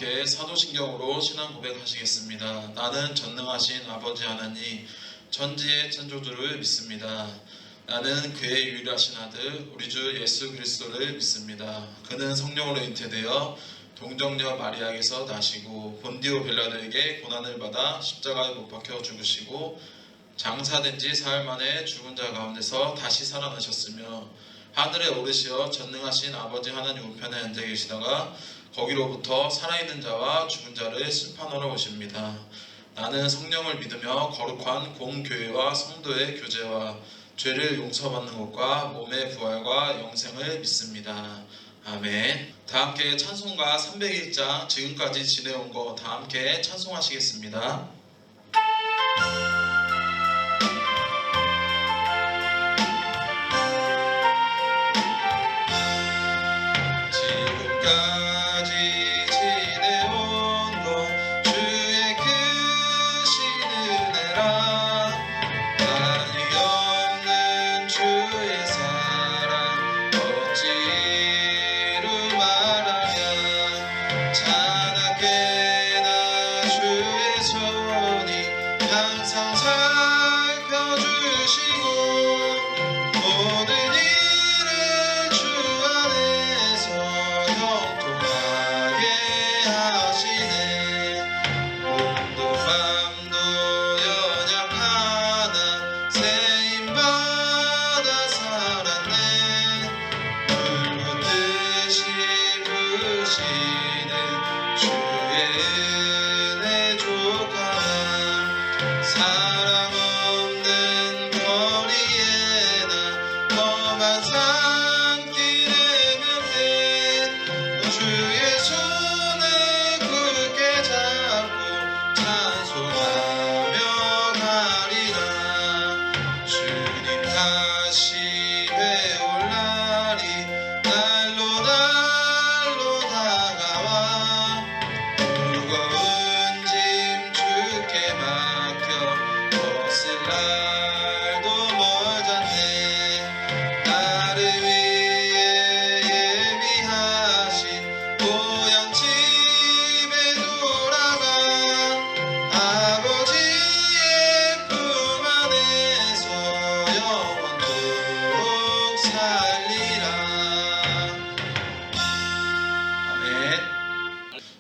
함께 사도신경으로 신앙 고백하시겠습니다. 나는 전능하신 아버지 하나님 천지의 창조주를 믿습니다. 나는 그의 유일하신 아들 우리 주 예수 그리스도를 믿습니다. 그는 성령으로 잉태되어 동정녀 마리아에게서 나시고 본디오 빌라도에게 고난을 받아 십자가에 못 박혀 죽으시고 장사된 지 사흘 만에 죽은 자 가운데서 다시 살아나셨으며 하늘에 오르시어 전능하신 아버지 하나님 우편에 앉아 계시다가 거기로부터 살아있는 자와 죽은 자를 심판하러 오십니다. 나는 성령을 믿으며 거룩한 공교회와 성도의 교제와 죄를 용서받는 것과 몸의 부활과 영생을 믿습니다. 아멘. 다 함께 찬송가 301장 지금까지 지내온 거 다 함께 찬송하시겠습니다.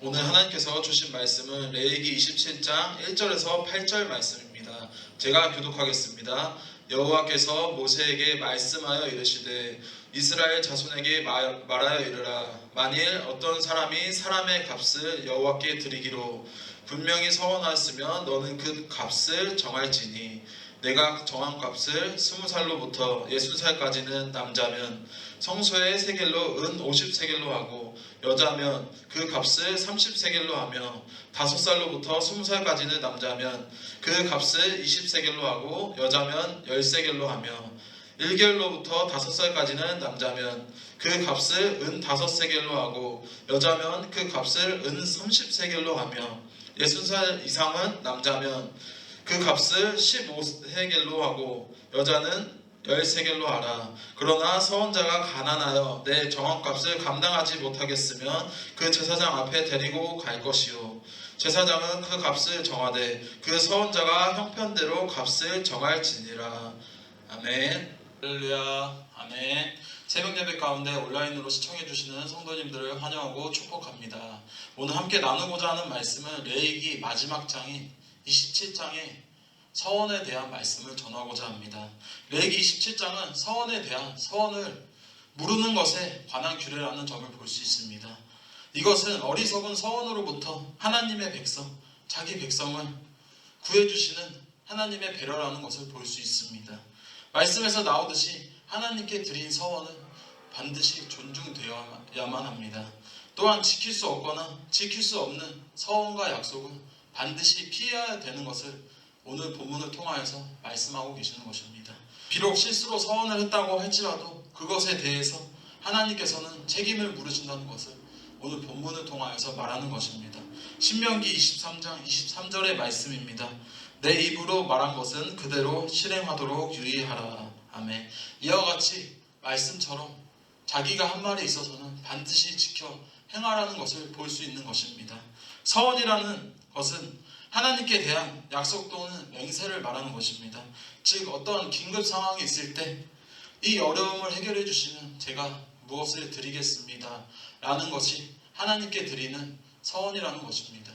오늘 하나님께서 주신 말씀은 레위기 27장 1절에서 8절 말씀입니다. 제가 교독하겠습니다. 여호와께서 모세에게 말씀하여 이르시되 이스라엘 자손에게 말하여 이르라. 만일 어떤 사람이 사람의 값을 여호와께 드리기로 분명히 서원하였으면 너는 그 값을 정할지니 내가 정한 값을 20살로부터 60살까지는 남자면 성소의 세겔로 은 50세겔로 하고 여자면 그 값을 30세겔로 하며 5살로부터 20살까지는 남자면 그 값을 20세겔로 하고 여자면 10세겔로 하며 1개월로부터 5살까지는 남자면 그 값을 은 5세겔로 하고 여자면 그 값을 은 30세겔로 하며 60살 이상은 남자면 그 값을 15세겔로 하고 여자는 10세겔로 하라. 그러나 서원자가 가난하여 내 정한값을 감당하지 못하겠으면 그 제사장 앞에 데리고 갈 것이요 제사장은 그 값을 정하되 그 서원자가 형편대로 값을 정할지니라. 아멘. 할렐루야. 아멘. 새벽 예배 가운데 온라인으로 시청해 주시는 성도님들을 환영하고 축복합니다. 오늘 함께 나누고자 하는 말씀은 레위기 마지막 장인 27장의 서원에 대한 말씀을 전하고자 합니다. 레위기 27장은 서원에 대한 서원을 물으는 것에 관한 규례라는 점을 볼 수 있습니다. 이것은 어리석은 서원으로부터 하나님의 백성, 자기 백성을 구해주시는 하나님의 배려라는 것을 볼 수 있습니다. 말씀에서 나오듯이 하나님께 드린 서원은 반드시 존중되어야만 합니다. 또한 지킬 수 없거나 지킬 수 없는 서원과 약속은 반드시 피해야 되는 것을 오늘 본문을 통하여서 말씀하고 계시는 것입니다. 비록 실수로 서원을 했다고 할지라도 그것에 대해서 하나님께서는 책임을 물으신다는 것을 오늘 본문을 통하여서 말하는 것입니다. 신명기 23장 23절의 말씀입니다. 내 입으로 말한 것은 그대로 실행하도록 유의하라. 아멘. 이와 같이 말씀처럼 자기가 한 말에 있어서는 반드시 지켜 행하라는 것을 볼 수 있는 것입니다. 서원이라는 것은 하나님께 대한 약속 또는 맹세를 말하는 것입니다. 즉 어떤 긴급 상황이 있을 때 이 어려움을 해결해 주시면 제가 무엇을 드리겠습니다 라는 것이 하나님께 드리는 서원이라는 것입니다.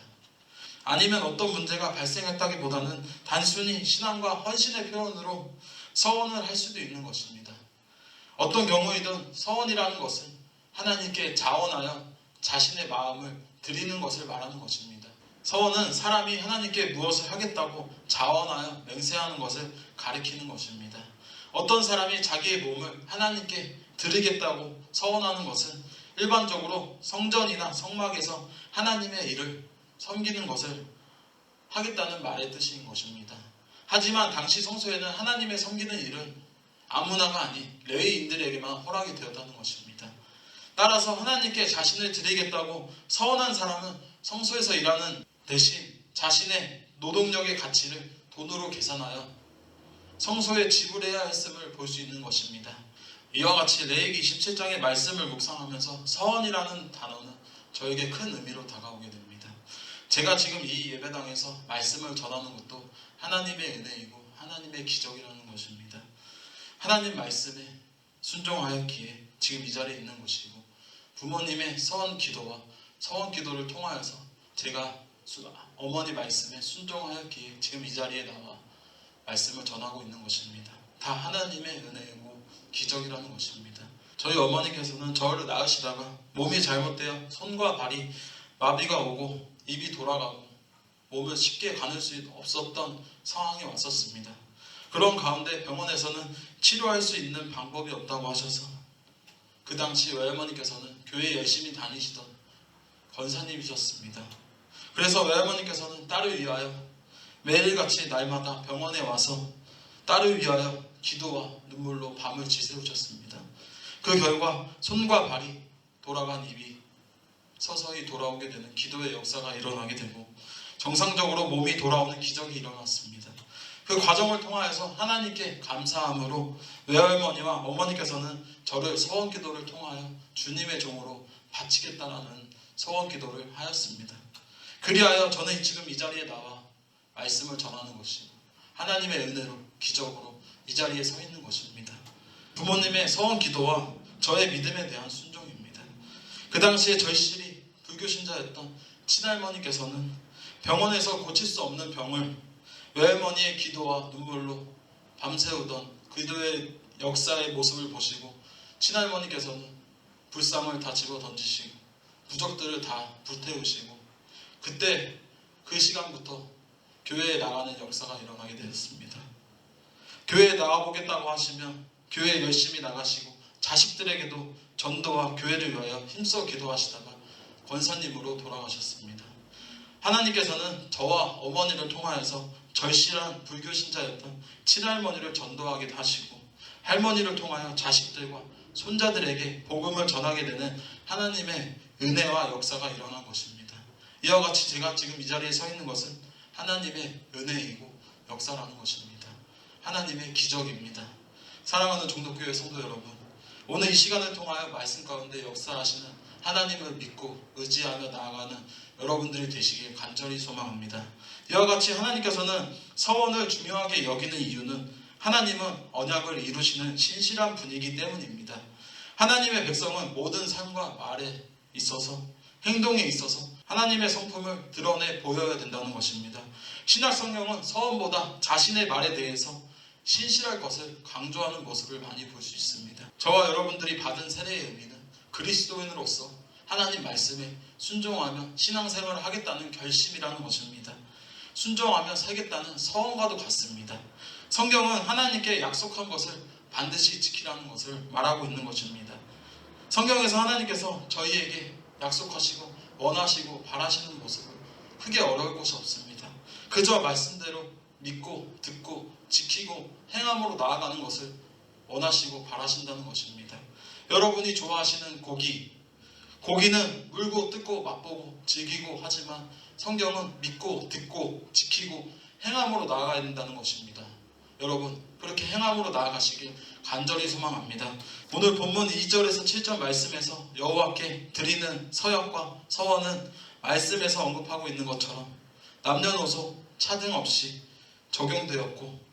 아니면 어떤 문제가 발생했다기보다는 단순히 신앙과 헌신의 표현으로 서원을 할 수도 있는 것입니다. 어떤 경우이든 서원이라는 것은 하나님께 자원하여 자신의 마음을 드리는 것을 말하는 것입니다. 서원은 사람이 하나님께 무엇을 하겠다고 자원하여 맹세하는 것을 가리키는 것입니다. 어떤 사람이 자기의 몸을 하나님께 드리겠다고 서원하는 것은 일반적으로 성전이나 성막에서 하나님의 일을 섬기는 것을 하겠다는 말의 뜻인 것입니다. 하지만 당시 성소에는 하나님의 섬기는 일은 아무나가 아닌 레위인들에게만 허락이 되었다는 것입니다. 따라서 하나님께 자신을 드리겠다고 서원한 사람은 성소에서 일하는 대신 자신의 노동력의 가치를 돈으로 계산하여 성소에 지불해야 했음을 볼 수 있는 것입니다. 이와 같이 레위기 27장의 말씀을 묵상하면서 서원이라는 단어는 저에게 큰 의미로 다가오게 됩니다. 제가 지금 이 예배당에서 말씀을 전하는 것도 하나님의 은혜이고 하나님의 기적이라는 것입니다. 하나님 말씀에 순종하였기에 지금 이 자리에 있는 것이고 부모님의 서원 기도와 서원 기도를 통하여서 제가 어머니 말씀에 순종하였기에 지금 이 자리에 나와 말씀을 전하고 있는 것입니다. 다 하나님의 은혜이고 기적이라는 것입니다. 저희 어머니께서는 저를 낳으시다가 몸이 잘못되어 손과 발이 마비가 오고 입이 돌아가고 몸을 쉽게 가눌 수 없었던 상황이 왔었습니다. 그런 가운데 병원에서는 치료할 수 있는 방법이 없다고 하셔서 그 당시 외할머니께서는 교회 열심히 다니시던 권사님이셨습니다. 그래서 외할머니께서는 딸을 위하여 매일같이 날마다 병원에 와서 딸을 위하여 기도와 눈물로 밤을 지새우셨습니다. 그 결과 손과 발이 돌아간 입이 서서히 돌아오게 되는 기도의 역사가 일어나게 되고 정상적으로 몸이 돌아오는 기적이 일어났습니다. 그 과정을 통하여서 하나님께 감사함으로 외할머니와 어머니께서는 저를 서원 기도를 통하여 주님의 종으로 바치겠다라는 서원 기도를 하였습니다. 그리하여 저는 지금 이 자리에 나와 말씀을 전하는 것이고 하나님의 은혜로 기적으로 이 자리에 서 있는 것입니다. 부모님의 서원 기도와 저의 믿음에 대한 순종입니다. 그 당시에 절실히 불교신자였던 친할머니께서는 병원에서 고칠 수 없는 병을 외할머니의 기도와 눈물로 밤새우던 그들의 역사의 모습을 보시고 친할머니께서는 불상을 다 집어 던지시고 부적들을 다 불태우시고 그때 그 시간부터 교회에 나가는 역사가 일어나게 되었습니다. 교회에 나가보겠다고 하시면 교회에 열심히 나가시고 자식들에게도 전도와 교회를 위하여 힘써 기도하시다가 권사님으로 돌아가셨습니다. 하나님께서는 저와 어머니를 통하여서 절실한 불교신자였던 친할머니를 전도하게 하시고 할머니를 통하여 자식들과 손자들에게 복음을 전하게 되는 하나님의 은혜와 역사가 일어난 것입니다. 이와 같이 제가 지금 이 자리에 서 있는 것은 하나님의 은혜이고 역사라는 것입니다. 하나님의 기적입니다. 사랑하는 종덕교회 성도 여러분, 오늘 이 시간을 통하여 말씀 가운데 역사하시는 하나님을 믿고 의지하며 나아가는 여러분들이 되시길 간절히 소망합니다. 이와 같이 하나님께서는 서원을 중요하게 여기는 이유는 하나님은 언약을 이루시는 신실한 분이기 때문입니다. 하나님의 백성은 모든 삶과 말에 있어서 행동에 있어서 하나님의 성품을 드러내 보여야 된다는 것입니다. 신약 성경은 서원보다 자신의 말에 대해서 신실할 것을 강조하는 모습을 많이 볼 수 있습니다. 저와 여러분들이 받은 세례의 의미는 그리스도인으로서 하나님 말씀에 순종하며 신앙생활을 하겠다는 결심이라는 것입니다. 순종하며 살겠다는 서원과도 같습니다. 성경은 하나님께 약속한 것을 반드시 지키라는 것을 말하고 있는 것입니다. 성경에서 하나님께서 저희에게 약속하시고 원하시고 바라시는 모습을 크게 어려울 것이 없습니다. 그저 말씀대로 믿고 듣고 지키고 행함으로 나아가는 것을 원하시고 바라신다는 것입니다. 여러분이 좋아하시는 고기는 물고 뜯고 맛보고 즐기고 하지만 성경은 믿고 듣고 지키고 행함으로 나아가야 된다는 것입니다. 여러분 그렇게 행함으로 나아가시길 간절히 소망합니다. 오늘 본문 2절에서 7절 말씀에서 여호와께 드리는 서약과 서원은 말씀에서 언급하고 있는 것처럼 남녀노소 차등 없이 적용되었고,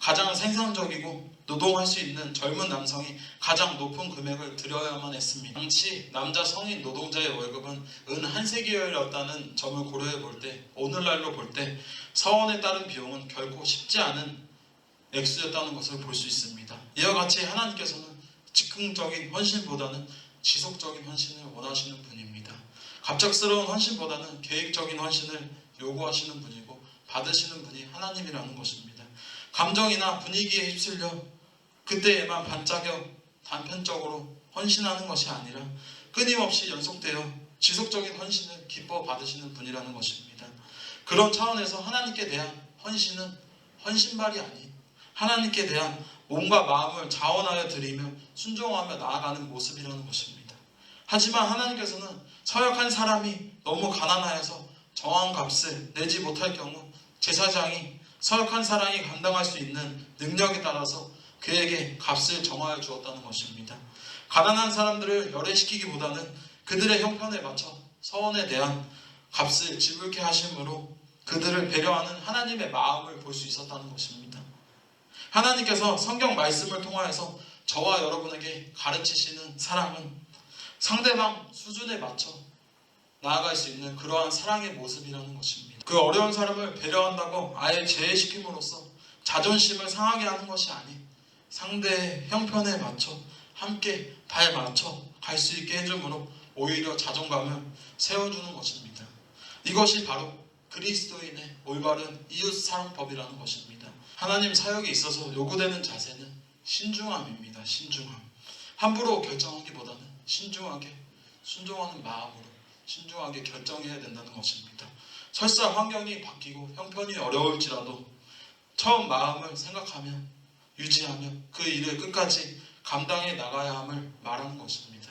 가장 생산적이고 노동할 수 있는 젊은 남성이 가장 높은 금액을 들여야만 했습니다. 당시 남자 성인 노동자의 월급은 은 한 세기열이었다는 점을 고려해 볼 때, 오늘날로 볼 때 서원에 따른 비용은 결코 쉽지 않은 액수였다는 것을 볼 수 있습니다. 이와 같이 하나님께서는 즉흥적인 헌신보다는 지속적인 헌신을 원하시는 분입니다. 갑작스러운 헌신보다는 계획적인 헌신을 요구하시는 분이고 받으시는 분이 하나님이라는 것입니다. 감정이나 분위기에 휩쓸려 그때에만 반짝여 단편적으로 헌신하는 것이 아니라 끊임없이 연속되어 지속적인 헌신을 기뻐 받으시는 분이라는 것입니다. 그런 차원에서 하나님께 대한 헌신은 헌신발이 아닌 하나님께 대한 몸과 마음을 자원하여 드리며 순종하며 나아가는 모습이라는 것입니다. 하지만 하나님께서는 서약한 사람이 너무 가난하여서 정한 값을 내지 못할 경우 제사장이 서약한 사람이 감당할 수 있는 능력에 따라서 그에게 값을 정하여 주었다는 것입니다. 가난한 사람들을 열애시키기보다는 그들의 형편에 맞춰 서원에 대한 값을 지불케 하심으로 그들을 배려하는 하나님의 마음을 볼 수 있었다는 것입니다. 하나님께서 성경 말씀을 통하여서 저와 여러분에게 가르치시는 사랑은 상대방 수준에 맞춰 나아갈 수 있는 그러한 사랑의 모습이라는 것입니다. 그 어려운 사람을 배려한다고 아예 제외시킴으로써 자존심을 상하게 하는 것이 아닌 상대의 형편에 맞춰 함께 발 맞춰 갈 수 있게 해줌으로 오히려 자존감을 세워주는 것입니다. 이것이 바로 그리스도인의 올바른 이웃사랑법이라는 것입니다. 하나님 사역에 있어서 요구되는 자세는 신중함입니다. 신중함. 함부로 결정하기보다는 신중하게 순종하는 마음으로 신중하게 결정해야 된다는 것입니다. 설사 환경이 바뀌고 형편이 어려울지라도 처음 마음을 생각하며 유지하며 그 일을 끝까지 감당해 나가야 함을 말하는 것입니다.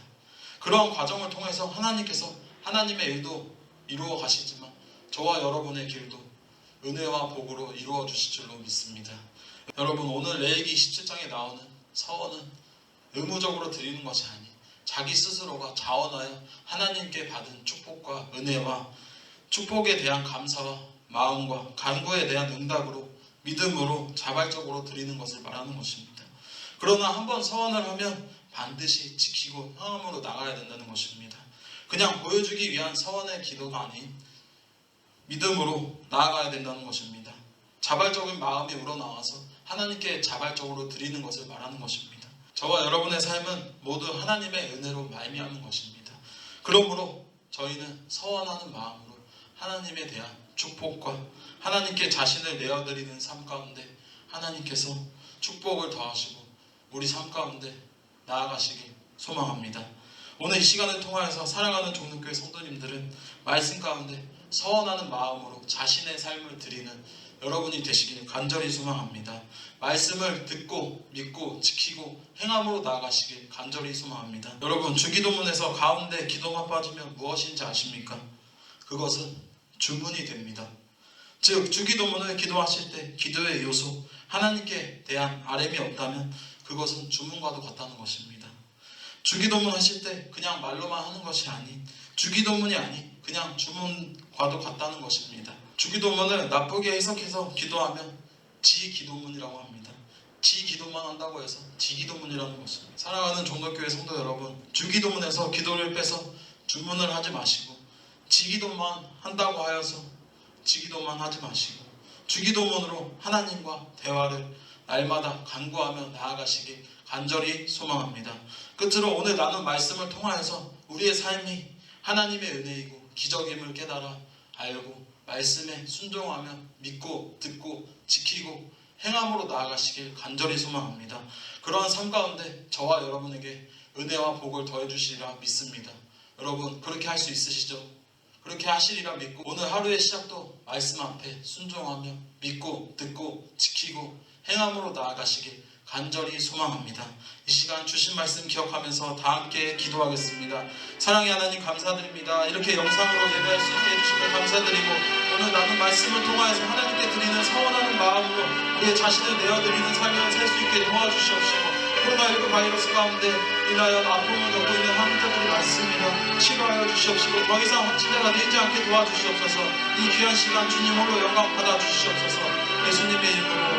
그러한 과정을 통해서 하나님께서 하나님의 일도 이루어 가시지만 저와 여러분의 길도 은혜와 복으로 이루어 주실 줄로 믿습니다. 여러분, 오늘 레위기 27장에 나오는 서원은 의무적으로 드리는 것이 아닌 자기 스스로가 자원하여 하나님께 받은 축복과 은혜와 축복에 대한 감사와 마음과 간구에 대한 응답으로 믿음으로 자발적으로 드리는 것을 말하는 것입니다. 그러나 한번 서원을 하면 반드시 지키고 행함으로 나가야 된다는 것입니다. 그냥 보여주기 위한 서원의 기도가 아닌 믿음으로 나아가야 된다는 것입니다. 자발적인 마음이 우러나와서 하나님께 자발적으로 드리는 것을 말하는 것입니다. 저와 여러분의 삶은 모두 하나님의 은혜로 말미암은 것입니다. 그러므로 저희는 서원하는 마음으로 하나님에 대한 축복과 하나님께 자신을 내어드리는 삶 가운데 하나님께서 축복을 더하시고 우리 삶 가운데 나아가시길 소망합니다. 오늘 이 시간을 통하여서 사랑하는 종로교회 성도님들은 말씀 가운데 서원하는 마음으로 자신의 삶을 드리는 여러분이 되시길 간절히 소망합니다. 말씀을 듣고 믿고 지키고 행함으로 나아가시길 간절히 소망합니다. 여러분, 주기도문에서 가운데 기도가 빠지면 무엇인지 아십니까? 그것은 주문이 됩니다. 즉 주기도문을 기도하실 때 기도의 요소 하나님께 대한 아뢰미 없다면 그것은 주문과도 같다는 것입니다. 주기도문 하실 때 그냥 말로만 하는 것이 아닌 주기도문이 아닌 그냥 주문과도 같다는 것입니다. 주기도문을 나쁘게 해석해서 기도하면 지기도문이라고 합니다. 지기도만 한다고 해서 지기도문이라는 것입니다. 사랑하는 종로교회 성도 여러분, 주기도문에서 기도를 빼서 주문을 하지 마시고 지기도만 한다고 하여서 지기도만 하지 마시고 주기도문으로 하나님과 대화를 날마다 간구하며 나아가시길 간절히 소망합니다. 끝으로 오늘 나눈 말씀을 통하여서 우리의 삶이 하나님의 은혜이고 기적임을 깨달아 알고 말씀에 순종하며 믿고 듣고 지키고 행함으로 나아가시길 간절히 소망합니다. 그러한 삶 가운데 저와 여러분에게 은혜와 복을 더해주시리라 믿습니다. 여러분, 그렇게 할 수 있으시죠? 그렇게 하시리라 믿고 오늘 하루의 시작도 말씀 앞에 순종하며 믿고 듣고 지키고 행함으로 나아가시길 간절히 소망합니다. 이 시간 주신 말씀 기억하면서 다 함께 기도하겠습니다. 사랑의 하나님 감사드립니다. 이렇게 영상으로 예배할 수 있게 해주시면 감사드리고 오늘 나눈 말씀을 통하여서 하나님께 드리는 서원하는 마음으로 우리의 자신을 내어드리는 삶을 살 수 있게 도와주시옵시고 코로나19 바이러스 가운데 인하여 아픔을 겪고 있는 환자들이 많습니다. 치료하여 주시옵시고 더 이상 확진자가 되지 않게 도와주시옵소서. 이 귀한 시간 주님 홀로 영광 받아 주시옵소서. 예수님의 이름으로